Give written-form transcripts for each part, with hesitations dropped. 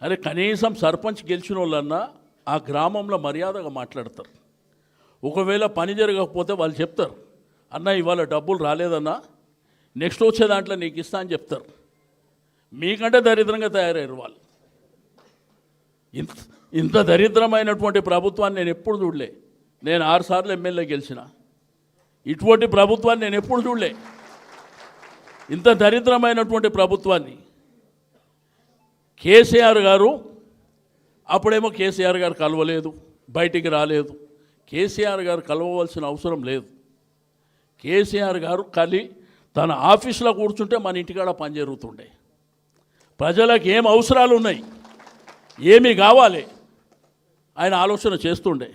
అరే కనీసం సర్పంచ్ గెలిచిన వాళ్ళన్నా ఆ గ్రామంలో మర్యాదగా మాట్లాడతారు. ఒకవేళ పని జరగకపోతే వాళ్ళు చెప్తారు, అన్న ఇవాళ డబ్బులు రాలేదన్నా, నెక్స్ట్ వచ్చే దాంట్లో నీకు ఇస్తా అని చెప్తారు. మీకంటే దరిద్రంగా తయారయ్యారు వాళ్ళు. ఇంత దరిద్రమైనటువంటి ప్రభుత్వాన్ని నేను ఎప్పుడు చూడలే. నేను 6 సార్లు ఎమ్మెల్యే గెలిచిన. ఇటువంటి ప్రభుత్వాన్ని నేను ఎప్పుడు చూడలే. ఇంత దరిద్రమైనటువంటి ప్రభుత్వాన్ని కేసీఆర్ గారు, అప్పుడేమో కేసీఆర్ గారు కలవలేదు, బయటికి రాలేదు. కేసీఆర్ గారు కలవవలసిన అవసరం లేదు. కేసీఆర్ గారు తన ఆఫీసులో కూర్చుంటే మన ఇంటికాడ పని జరుగుతుండే. ప్రజలకు ఏం అవసరాలు ఉన్నాయి, ఏమి కావాలి ఆయన ఆలోచన చేస్తుండే.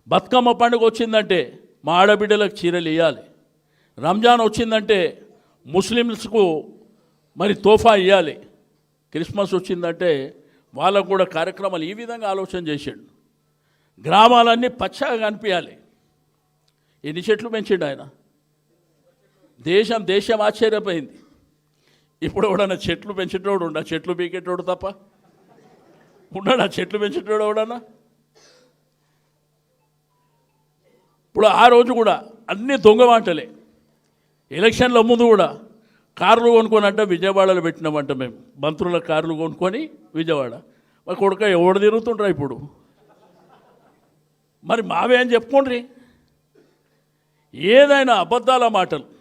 బతుకమ్మ పండుగ వచ్చిందంటే మా ఆడబిడ్డలకు చీరలు ఇవ్వాలి, రంజాన్ వచ్చిందంటే ముస్లిమ్స్కు మరి తోఫా ఇవ్వాలి, క్రిస్మస్ వచ్చిందంటే వాళ్ళకు కూడా కార్యక్రమాలు ఈ విధంగా ఆలోచన చేసిండు. గ్రామాలన్నీ పచ్చగా కనిపించాలి. ఎన్ని చెట్లు పెంచిండు ఆయన. దేశం ఆశ్చర్యపోయింది. ఇప్పుడు ఎవడన్నా చెట్లు పెంచేటోడు ఉండా? చెట్లు పీకేటోడు తప్ప ఉన్నాడా? చెట్లు పెంచేటోడు ఎవడన్నా? ఇప్పుడు ఆ రోజు కూడా అన్ని దొంగ మాటలే. ఎలక్షన్ల ముందు కూడా కార్లు కొనుక్కొని అంటే విజయవాడలో పెట్టినామంట మేము. మంత్రుల కార్లు కొనుక్కొని విజయవాడ. మరి కొడుక ఎవడు తిరుగుతుండ్రా ఇప్పుడు? మరి మావే అని చెప్పుకోండి. ఏదైనా అబద్ధాల మాటలు